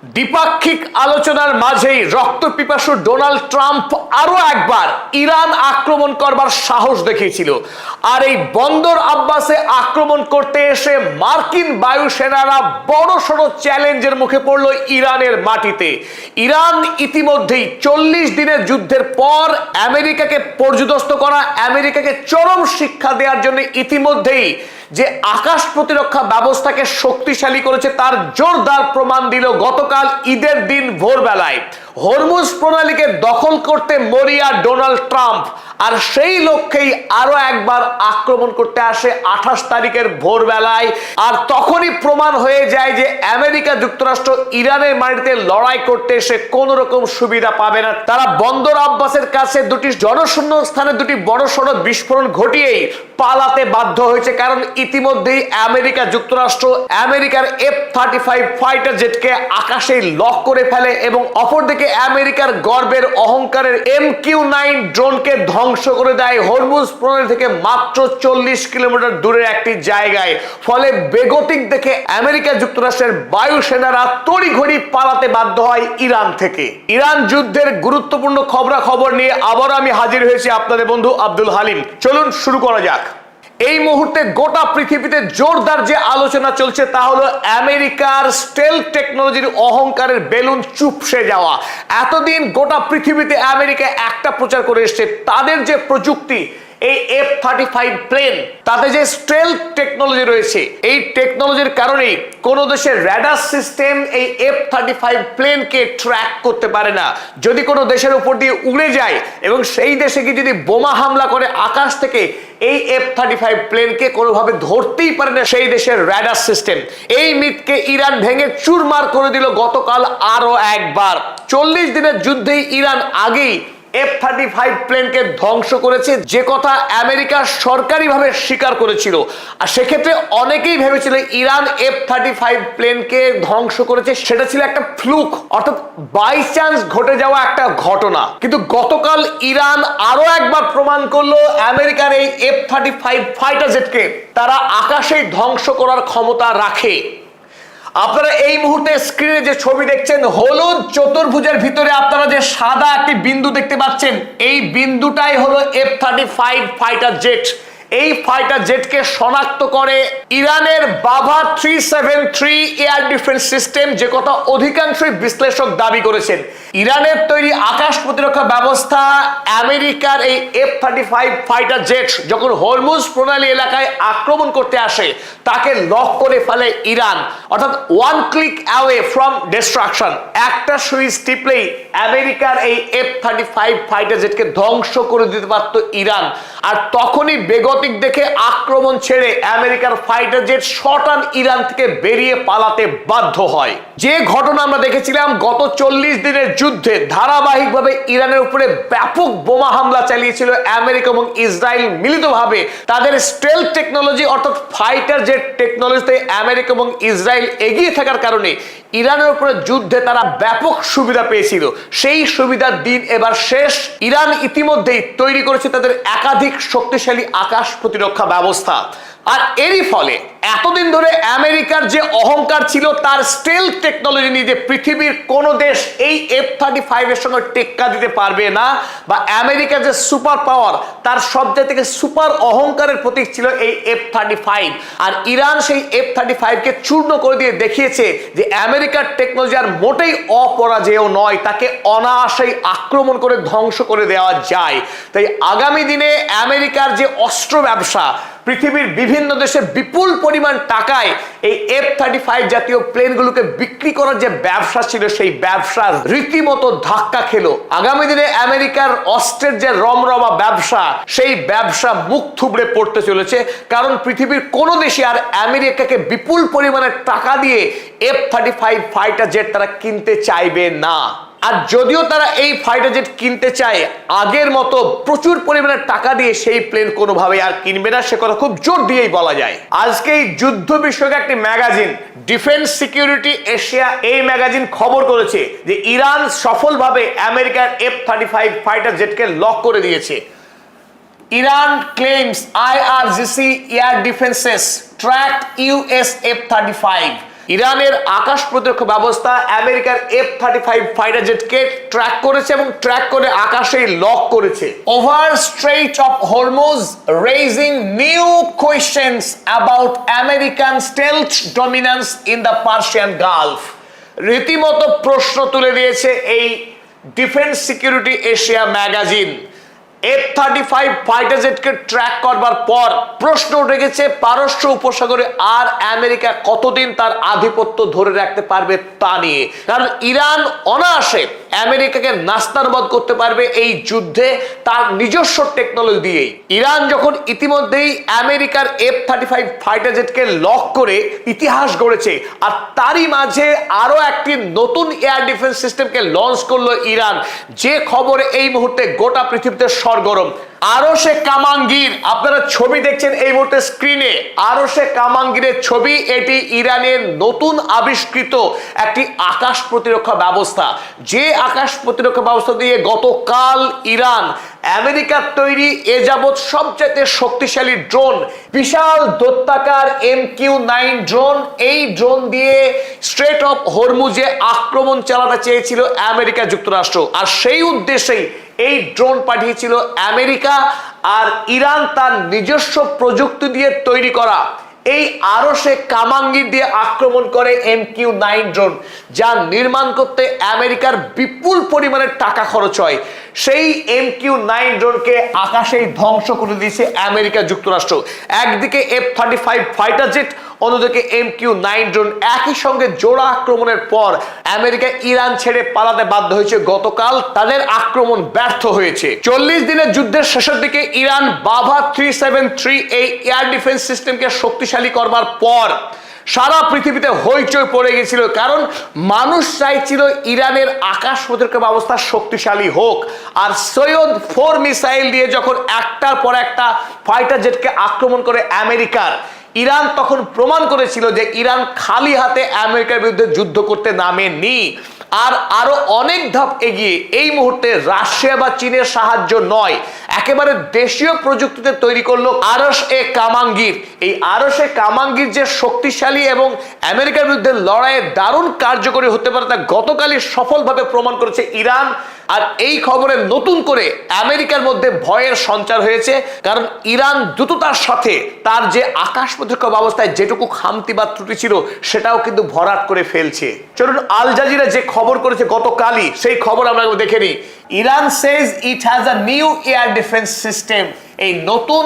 দ্বিপাক্ষিক আলোচনার মাঝেই রক্তপিপাসু ডোনাল্ড ট্রাম্প আরো একবার ইরান আক্রমণ করবার সাহস দেখিয়েছিল। আর এই বন্দর আব্বাসে আক্রমণ করতে এসে মার্কিন বায়ুসেনারা বড়সড় চ্যালেঞ্জের মুখে পড়ল ইরানের মাটিতে। ইরান ইতিমধ্যেই 40 দিনের যুদ্ধের পর আমেরিকাকে পর্যুদস্ত করা, আমেরিকাকে চরম শিক্ষা দেওয়ার জন্য ইতিমধ্যেই যে আকাশ প্রতিরক্ষা ব্যবস্থাকে শক্তিশালী করেছে তার জোরদার প্রমাণ দিল গতকাল ঈদের দিন ভোরবেলায়। হরমুজ প্রণালীকে দখল করতে মরিয়া ডোনাল্ড ট্রাম্প, আর সেই লক্ষ্যেই আরো একবার আক্রমণ করতে আসে 28 তারিখের ভোরবেলায়। আর তখনই প্রমাণ হয়ে যায় যে আমেরিকা যুক্তরাষ্ট্র ইরানের মাটিতে লড়াই করতে এসে কোন রকম সুবিধা পাবে না। তারা বন্দর আব্বাসের কাছে দুটি জনশূন্য স্থানে দুটি বড়সড় বিস্ফোরণ ঘটিয়েই পালাতে বাধ্য হয়েছে, কারণ ইতিমধ্যেই আমেরিকা যুক্তরাষ্ট্র আমেরিকার F-35 ফাইটার জেটকে আকাশে লক করে ফেলে এবং অপরদিকে আমেরিকার গর্বের অহংকারের MQ-9 ড্রোনকে ধ্বংস করে দেয় হরমুজ প্রণালী থেকে মাত্র 40 কিলোমিটার দূরের একটি জায়গায়। ফলে বেগতিক দেখে আমেরিকা যুক্তরাষ্ট্রের বায়ুসেনারা তড়িঘড়ি পালাতে বাধ্য হয় ইরান থেকে। ইরান যুদ্ধের গুরুত্বপূর্ণ খবরাখবর নিয়ে আবার আমি হাজির হয়েছি আপনাদের বন্ধু আব্দুল হালিম। চলুন শুরু করা যাক। এই মুহূর্তে গোটা পৃথিবীতে জোরদার যে আলোচনা চলছে তা হলো আমেরিকার স্টেলথ টেকনোলজির অহংকারের বেলুন চুপসে যাওয়া। এতদিন গোটা পৃথিবীতে আমেরিকা একটা প্রচার করে এসছে তাদের যে প্রযুক্তি, এই F-35 প্লেন, তাতে যে স্টেলথ টেকনোলজি রয়েছে, এই টেকনোলজির কারণেই কোন দেশের রাডার সিস্টেম এই F-35 প্লেনকে ট্র্যাক করতে পারে না। যদি কোনো দেশের উপর দিয়ে উড়ে যায় এবং সেই দেশে কি যদি বোমা হামলা করে আকাশ থেকে, এই F-35 প্লেনকে কোনোভাবে ধরতেই পারে না সেই দেশের রাডার সিস্টেম। এই মিথকে ইরান ভেঙে চুরমার করে দিল গতকাল আরো একবার। 40 দিনের যুদ্ধেই ইরান আগেই F-35 প্লেনকে ধ্বংস করেছে, যে কথা আমেরিকা সরকারিভাবে স্বীকার করেছিল। আর সেক্ষেত্রে অনেকেই ভেবেছিল ইরান F-35 প্লেনকে ধ্বংস করেছে সেটা ছিল একটা ফ্লুক, অর্থাৎ বাই চান্স ঘটে যাওয়া একটা ঘটনা। কিন্তু গতকাল ইরান আরো একবার প্রমাণ করলো আমেরিকার এই F-35 ফাইটার জেটকে তারা আকাশেই ধ্বংস করার ক্ষমতা রাখে। আপনারা এই মুহূর্তে স্ক্রিনে যে ছবি দেখছেন, হলুদ চতুর্ভুজের ভিতরে আপনারা যে সাদা একটি বিন্দু দেখতে পাচ্ছেন, এই বিন্দুটাই হলো F-35 ফাইটার জেট। এই ফাইটার জেটকে শনাক্ত করে ইরানের বাভা 373 এয়ার ডিফেন্স সিস্টেম, যে কথা অধিকাংশই বিশ্লেষক দাবি করেছেন। ইরানের তৈরি আকাশ প্রতিরক্ষা ব্যবস্থা আমেরিকার এই F-35 ফাইটার জেট যখন হরমুজ প্রণালী এলাকায় আক্রমণ করতে আসে তাকে লক করে ফেলে ইরান, অর্থাৎ one click away from destruction. একটা সুইচ টিপলেই আমেরিকার এই F-35 ফাইটার জেটকে ধ্বংস করে দিতে পারত ইরান। আর তখনই বেগতিক দেখে আক্রমণ ছেড়ে আমেরিকার ফাইটার জেট শটান ইরান থেকে বেরিয়ে পালাতে বাধ্য হয়। যে ঘটনা আমরা দেখেছিলাম গত 40 দিনের যুদ্ধে ধারাবাহিকভাবে ইরানের উপরে ব্যাপক বোমা হামলা চালিয়েছিল আমেরিকা এবং ইসরায়েল মিলিতভাবে। তাদের স্টেলথ টেকনোলজি অর্থাৎ ফাইটার জেট টেকনোলজিতে আমেরিকা এবং ইসরায়েল এগিয়ে থাকার কারণে ইরানের উপরে যুদ্ধে তারা ব্যাপক সুবিধা পেয়েছিল। সেই সুবিধার দিন এবার শেষ। ইরান ইতিমধ্যেই তৈরি করেছে তাদের একাধিক শক্তিশালী আকাশ প্রতিরক্ষা ব্যবস্থা। আর এরই ফলে এতদিন ধরে আমেরিকার যে অহংকার ছিল তার স্টেলথ টেকনোলজি নিয়ে যে পৃথিবীর কোন দেশ এই F-35 এর সঙ্গে টেক্কা দিতে পারবে না, বা আমেরিকার যে সুপার পাওয়ার তার সবচেয়ে থেকে সুপার অহংকারের প্রতীক ছিল এই F-35। আর ইরান সেই F-35 কে চূর্ণ করে দিয়ে দেখিয়েছে যে আমেরিকার টেকনোলজি আর মোটেই অপরাজেয় নয়, তাকে অনায়াসেই আক্রমণ করে ধ্বংস করে দেওয়া যায়। তাই আগামী দিনে আমেরিকার যে অস্ত্র ব্যবসা, পৃথিবীর বিভিন্ন দেশে বিপুল পরিমাণ টাকায় এই F-35 জাতীয় প্লেনগুলোকে বিক্রি করার যে ব্যবসা ছিল সেই ব্যবসা রীতিমতো ধাক্কা খেলো। আগামী দিনে আমেরিকার অস্ত্রের যে রমরমা ব্যবসা, সেই ব্যবসা মুখ থুবড়ে পড়তে চলেছে, কারণ পৃথিবীর কোনো দেশে আর আমেরিকাকে বিপুল পরিমাণে টাকা দিয়ে F-35 ফাইটার জেট তারা কিনতে চাইবে না। আর যদিও তারা এই ফাইটার জেট কিনতে চায়, আগের মতো প্রচুর পরিমাণে টাকা দিয়ে সেই প্লেন কোনোভাবে আর কিনবে না, সে কথা খুব জোর দিয়েই বলা যায়। আজকে এই যুদ্ধ বিষয়ক একটি ম্যাগাজিন ডিফেন্স সিকিউরিটি এশিয়া, এই ম্যাগাজিন খবর করেছে যে ইরান সফলভাবে আমেরিকার F-35 ফাইটার জেটকে লক করে দিয়েছে। Iran claims IRGC air defences tracked US F-35 ইরানের আকাশ প্রতিরক্ষা ব্যবস্থা আমেরিকার F-35 ফাইটার জেটকে ট্র্যাক করেছে এবং ট্র্যাক করে আকাশে লক করেছে। Over strait of Hormuz raising new questions about American stealth dominance in the Persian Gulf. রীতিমতো প্রশ্ন তুলে দিয়েছে এই defence security Asia magazine. F-35 fighter জেটকে ট্র্যাক করবার পর প্রশ্ন উঠে গেছে পারস্য উপসাগরে আর আমেরিকা কতদিন তার আধিপত্য ধরে রাখতে পারবে তা নিয়ে। কারণ ইরান অনায়াসে আমেরিকাকে নাস্তানাবুদ করতে পারবে এই যুদ্ধে তার নিজস্ব টেকনোলজি দিয়েই। ইরান যখন ইতিমধ্যেই আমেরিকার F-35 ফাইটার জেটকে লক করে ইতিহাস গড়েছে, আর তারই মাঝে আরো একটি নতুন এয়ার ডিফেন্স সিস্টেমকে লঞ্চ করলো ইরান, যে খবরে এই মুহূর্তে গোটা পৃথিবীতে সরগরম। আরশে কামাঙ্গির, আপনারা ছবি দেখছেন এই মুহূর্তে স্ক্রিনে, আরশে কামাঙ্গিরের ছবি। এটি ইরানের নতুন আবিষ্কৃত একটি আকাশ প্রতিরক্ষা ব্যবস্থা, যে আকাশ প্রতিরক্ষা ব্যবস্থা দিয়ে গতকাল ইরান আমেরিকার তৈরি এ যাবৎ সবচেয়ে শক্তিশালী ড্রোন, বিশাল দৈত্যাকার MQ-9 ড্রোন, এই ড্রোন দিয়ে স্ট্রেট অফ হরমুজে আক্রমণ চালাতে চেয়েছিল আমেরিকা যুক্তরাষ্ট্র। আর সেই উদ্দেশ্যেই এই ড্রোন পাঠিয়েছিল আমেরিকা। আর ইরান তার নিজস্ব প্রযুক্তি দিয়ে তৈরি করা এই আরশে কামাঙ্গির দিয়ে আক্রমণ করে MQ-9 ড্রোন, যা নির্মাণ করতে আমেরিকার বিপুল পরিমাণের টাকা খরচ হয়। সেই MQ-9 ড্রোনকে আকাশেই ধ্বংস করে দিয়েছে আমেরিকা যুক্তরাষ্ট্র। একদিকে F-35 ফাইটার জেট, অন্যদিকে MQ-9 ড্রোন। একই সঙ্গে জোড়া আক্রমণের পর আমেরিকা ইরান ছেড়ে পালাতে বাধ্য হয়েছে। গতকাল তাদের আক্রমণ ব্যর্থ হয়েছে। 40 দিনের যুদ্ধের শেষের দিকে ইরান বাভা 373 এই এয়ার ডিফেন্স সিস্টেমকে শক্তিশালী করবার পর সারা পৃথিবীতে হইচই পড়ে গেছিল, কারণ মানুষ চাইছিল ইরানের আকাশ প্রতিরক্ষা ব্যবস্থা শক্তিশালী হোক। আর সৈয়দ 4 মিসাইল দিয়ে যখন একটার পর একটা ফাইটার জেটকে আক্রমণ করে আমেরিকার, ইরান তখন প্রমাণ করেছিল যে ইরান খালি হাতে আমেরিকার বিরুদ্ধে যুদ্ধ করতে নামেনি। আর আরো অনেক ধাপ এগিয়ে এই মুহূর্তে রাশিয়া বা চীনের সাহায্য নয়, একেবারে দেশীয় প্রযুক্তিতে তৈরি করলো আরশ-এ কামাঙ্গির। এই আরশ-এ কামাঙ্গির যে শক্তিশালী এবং আমেরিকার বিরুদ্ধে লড়াইয়ে দারুণ কার্যকরী হতে পারে তা গতকালই সফলভাবে প্রমাণ করেছে ইরান। আর এই খবরে নতুন করে আমেরিকার মধ্যে ভয়ের সঞ্চার হয়েছে, কারণ ইরান দ্রুততার সাথে তার যে আকাশ প্রতিরক্ষা ব্যবস্থায় যেটুকু খামতি বা ত্রুটি ছিল সেটাও কিন্তু ভরাট করে ফেলছে। চলুন আল জাজিরা যে খবর করেছে গতকালই সেই খবর আমরা দেখে নিই। Iran Sage it has a new air defence system. এই নতুন